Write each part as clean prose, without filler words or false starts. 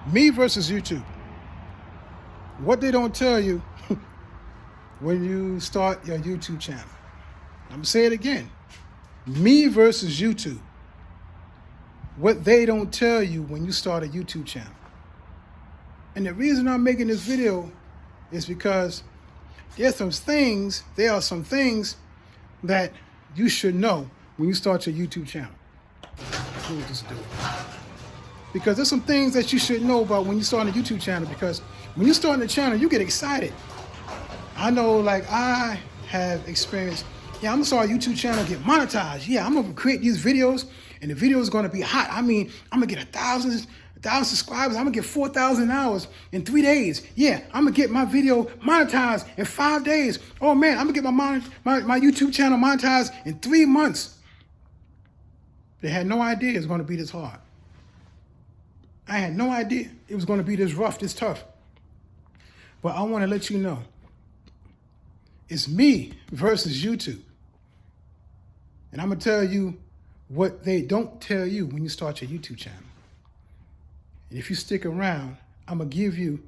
Me versus YouTube. What they don't tell you when you start your YouTube channel. I'm going to say it again. Me versus YouTube. What they don't tell you when you start a YouTube channel. And the reason I'm making this video is because there are some things that you should know when you start your YouTube channel. Let me just do it. Because there's some things that you should know about when you start a YouTube channel, because when you start a channel, you get excited. I know, like, I have experienced, I'm gonna start a YouTube channel, get monetized. Yeah, I'm gonna create these videos and the video is gonna be hot. I mean, I'm gonna get 1,000 subscribers. I'm gonna get 4,000 hours in 3 days. Yeah, I'm gonna get my video monetized in 5 days. Oh man, I'm gonna get my YouTube channel monetized in 3 months. They had no idea it was gonna be this hard. I had no idea it was gonna be this rough, this tough. But I wanna let you know, it's me versus YouTube. And I'm gonna tell you what they don't tell you when you start your YouTube channel. And if you stick around, I'm gonna give you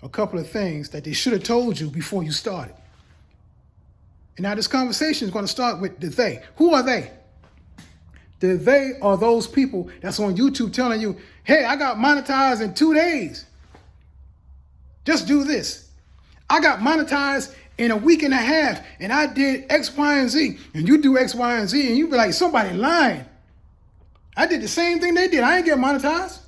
a couple of things that they should have told you before you started. And now this conversation is gonna start with the they. Who are they? The they are those people that's on YouTube telling you, hey, I got monetized in 2 days. Just do this. I got monetized in a week and a half, and I did X, Y, and Z. And you do X, Y, and Z, and you be like, somebody lying. I did the same thing they did. I ain't get monetized.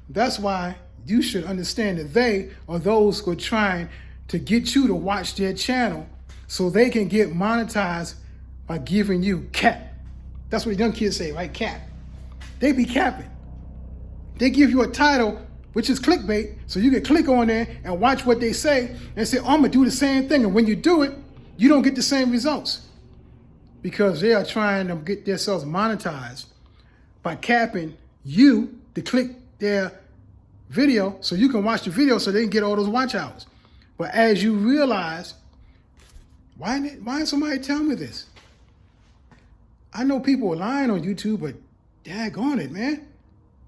That's why you should understand that they are those who are trying to get you to watch their channel so they can get monetized by giving you cap. That's what young kids say, right? Cap. They be capping. They give you a title, which is clickbait, so you can click on there and watch what they say and say, oh, I'm gonna do the same thing. And when you do it, you don't get the same results because they are trying to get themselves monetized by capping you to click their video so you can watch the video so they can get all those watch hours. But as you realize, why didn't somebody tell me this? I know people are lying on YouTube, but daggone it, man.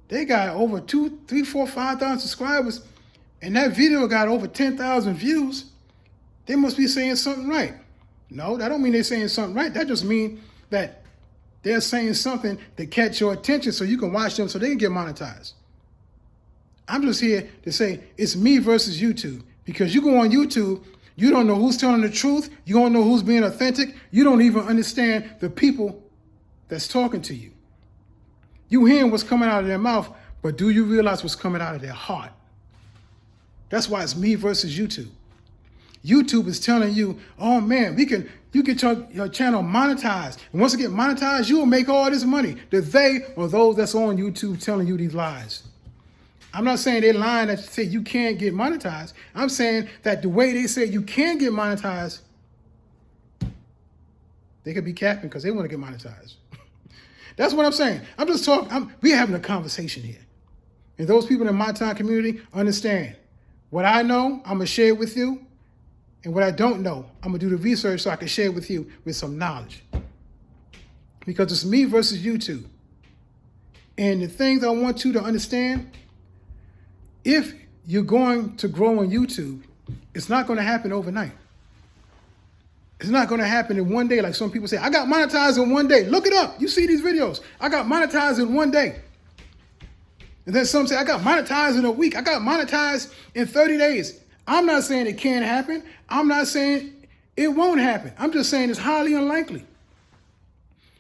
They got over 2, 3, 4, 5,000 subscribers, and that video got over 10,000 views. They must be saying something right. No, that don't mean they're saying something right. That just means that they're saying something to catch your attention so you can watch them so they can get monetized. I'm just here to say it's me versus YouTube, because you go on YouTube, you don't know who's telling the truth. You don't know who's being authentic. You don't even understand the people that's talking to you. You hearing what's coming out of their mouth, but do you realize what's coming out of their heart? That's why it's me versus YouTube. YouTube is telling you, oh man, you get your channel monetized. And once you get monetized, you will make all this money. The they are those that's on YouTube telling you these lies. I'm not saying they're lying that say you can't get monetized. I'm saying that the way they say you can get monetized, they could be capping because they want to get monetized. That's what I'm saying. I'm just talking. We're having a conversation here. And those people in my time community understand. What I know, I'm going to share with you. And what I don't know, I'm going to do the research so I can share with you with some knowledge. Because it's me versus YouTube. And the things I want you to understand, if you're going to grow on YouTube, it's not going to happen overnight. It's not going to happen in one day like some people say. I got monetized in 1 day. Look it up. You see these videos. I got monetized in 1 day. And then some say, I got monetized in a week. I got monetized in 30 days. I'm not saying it can't happen. I'm not saying it won't happen. I'm just saying it's highly unlikely.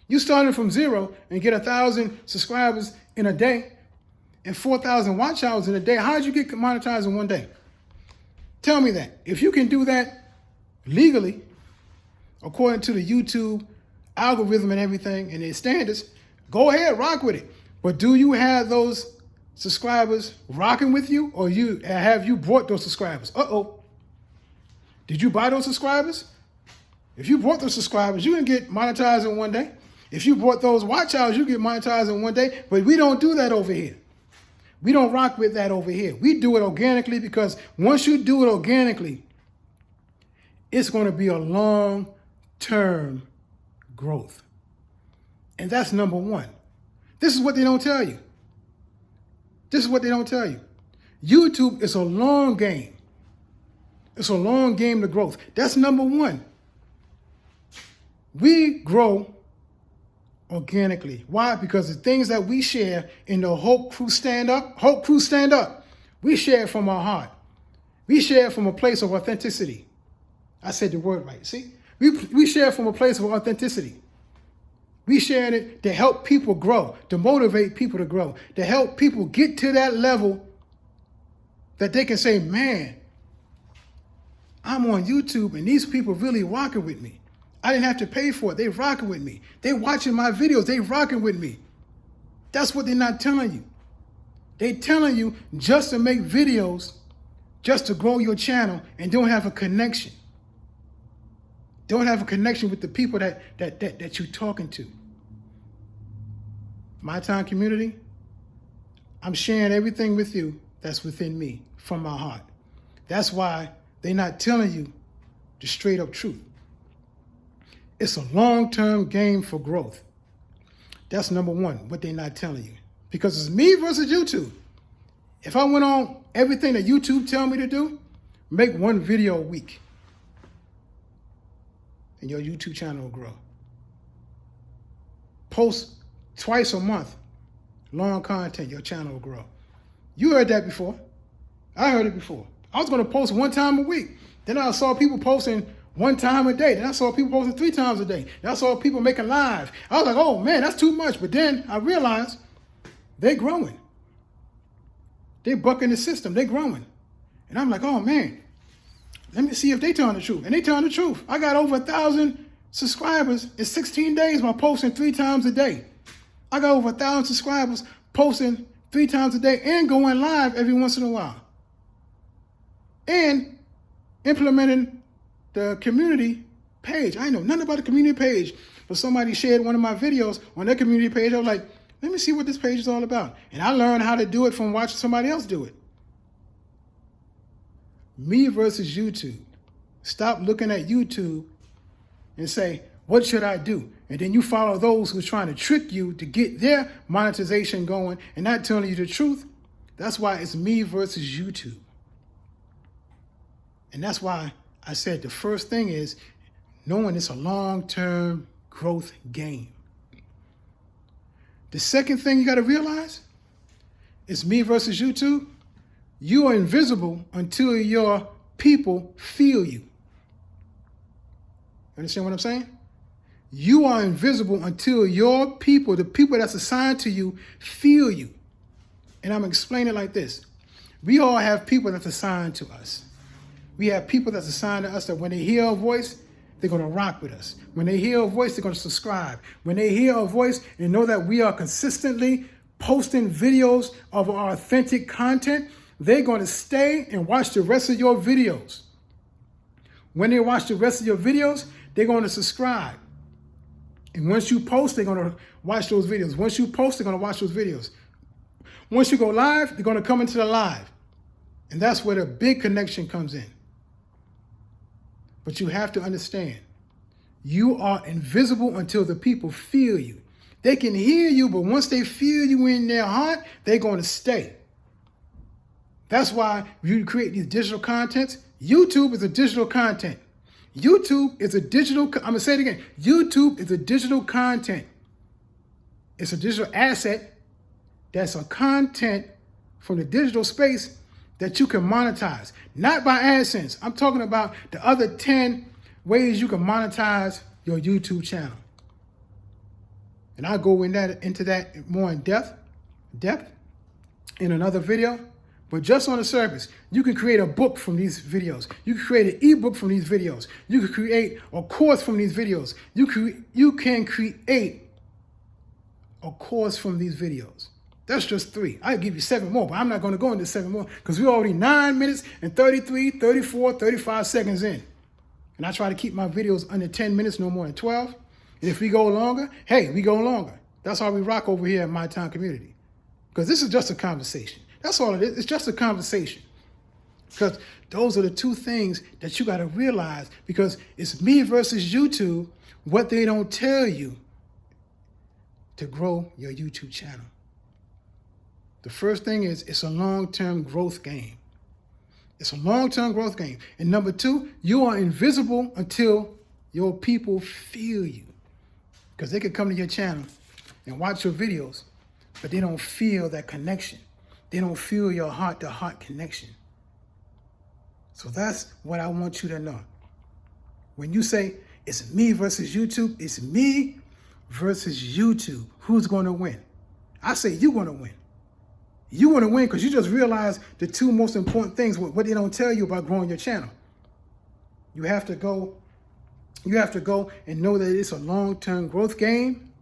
You started from zero and get 1,000 subscribers in a day and 4,000 watch hours in a day. How did you get monetized in 1 day? Tell me that. If you can do that legally, according to the YouTube algorithm and everything and their standards, go ahead, rock with it. But do you have those subscribers rocking with you, or have you bought those subscribers? Uh-oh. Did you buy those subscribers? If you bought those subscribers, you can get monetized in 1 day. If you bought those watch hours, you get monetized in 1 day. But we don't do that over here. We don't rock with that over here. We do it organically, because once you do it organically, it's going to be a long-term growth. And that's number one. This is what they don't tell you. This is what they don't tell you. YouTube is a long game. It's a long game to growth. That's number one. We grow organically. Why? Because the things that we share in the Hope Crew Stand Up, we share from our heart. We share from a place of authenticity. I said the word right. See? We share from a place of authenticity. We share it to help people grow, to motivate people to grow, to help people get to that level that they can say, man, I'm on YouTube and these people really rocking with me. I didn't have to pay for it. They rocking with me. They watching my videos. They rocking with me. That's what they're not telling you. They telling you just to make videos, just to grow your channel and don't have a connection. Don't have a connection with the people that you're talking to. My Time community, I'm sharing everything with you that's within me from my heart. That's why they're not telling you the straight up truth. It's a long-term game for growth. That's number one, what they're not telling you. Because it's me versus YouTube. If I went on everything that YouTube tell me to do, make one video a week, and your YouTube channel will grow. Post twice a month, long content, your channel will grow. You heard that before. I heard it before. I was going to post one time a week. Then I saw people posting one time a day. Then I saw people posting 3 times a day. Then I saw people making live. I was like, oh man, that's too much. But then I realized they're growing. They're bucking the system. They're growing. And I'm like, oh man, let me see if they telling the truth. And they telling the truth. I got over 1,000 subscribers in 16 days by posting 3 times a day. I got over 1,000 subscribers posting 3 times a day and going live every once in a while. And implementing the community page. I know nothing about the community page, but somebody shared one of my videos on their community page. I was like, let me see what this page is all about. And I learned how to do it from watching somebody else do it. Me versus YouTube. Stop looking at YouTube and say, what should I do? And then you follow those who are trying to trick you to get their monetization going and not telling you the truth. That's why it's me versus YouTube. And that's why I said the first thing is knowing it's a long-term growth game. The second thing you got to realize is me versus YouTube. You are invisible until your people feel you. Understand what I'm saying? You are invisible until your people, the people that's assigned to you, feel you. And I'm going to explain it like this. We all have people that's assigned to us. We have people that's assigned to us that when they hear a voice, they're going to rock with us. When they hear a voice, they're going to subscribe. When they hear a voice and know that we are consistently posting videos of our authentic content, they're going to stay and watch the rest of your videos. When they watch the rest of your videos, they're going to subscribe. And once you post, they're going to watch those videos. Once you post, they're going to watch those videos. Once you go live, they're going to come into the live. And that's where the big connection comes in. But you have to understand, you are invisible until the people feel you. They can hear you, but once they feel you in their heart, they're going to stay. That's why you create these digital contents. YouTube is a digital content. YouTube is a digital, I'm going to say it again. YouTube is a digital content. It's a digital asset that's a content from the digital space that you can monetize. Not by AdSense. I'm talking about the other 10 ways you can monetize your YouTube channel. And I'll go into that more in depth in another video. But just on the surface, you can create a book from these videos. You can create an ebook from these videos. You can create a course from these videos. You can create a course from these videos. That's just 3. I'll give you 7 more, but I'm not going to go into 7 more because we're already 9 minutes and 33, 34, 35 seconds in. And I try to keep my videos under 10 minutes, no more than 12. And if we go longer, hey, we go longer. That's how we rock over here at My Time Community. Because this is just a conversation. That's all it is. It's just a conversation. Because those are the 2 things that you got to realize, because it's me versus YouTube, what they don't tell you to grow your YouTube channel. The first thing is it's a long-term growth game. It's a long-term growth game. And number two, you are invisible until your people feel you. Because they can come to your channel and watch your videos, but they don't feel that connection. They don't feel your heart-to-heart connection. So that's what I want you to know. When you say it's me versus YouTube, it's me versus YouTube. Who's going to win? I say you're going to win. You want to win because you just realized the two most important things, what they don't tell you about growing your channel. You have to go and know that it's a long-term growth game.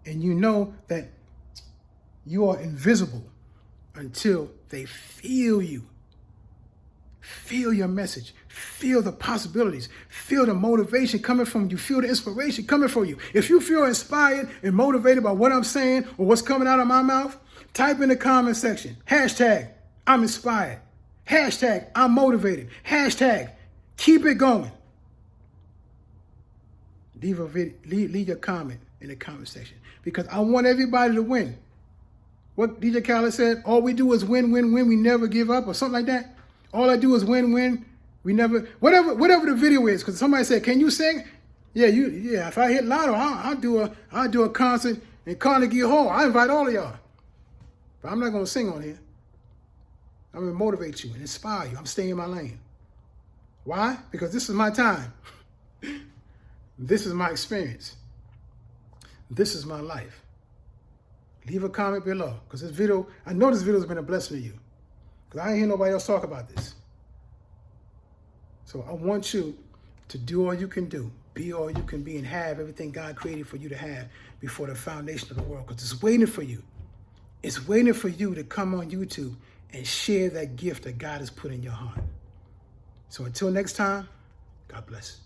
And you know that you are invisible until they feel you. Feel your message. Feel the possibilities. Feel the motivation coming from you. Feel the inspiration coming from you. If you feel inspired and motivated by what I'm saying or what's coming out of my mouth, type in the comment section, hashtag, I'm inspired. Hashtag, I'm motivated. Hashtag, keep it going. Leave your comment in the comment section because I want everybody to win. What DJ Khaled said, all we do is win, win, win. We never give up or something like that. All I do is win, win. We never, whatever the video is, because somebody said, can you sing? Yeah, if I hit lotto, I'll do a concert in Carnegie Hall. I invite all of y'all. But I'm not going to sing on here. I'm going to motivate you and inspire you. I'm staying in my lane. Why? Because this is my time. This is my experience. This is my life. Leave a comment below, because this video, I know this video has been a blessing to you, because I ain't hear nobody else talk about this. So I want you to do all you can do, be all you can be, and have everything God created for you to have before the foundation of the world, because it's waiting for you. It's waiting for you to come on YouTube and share that gift that God has put in your heart. So until next time, God bless.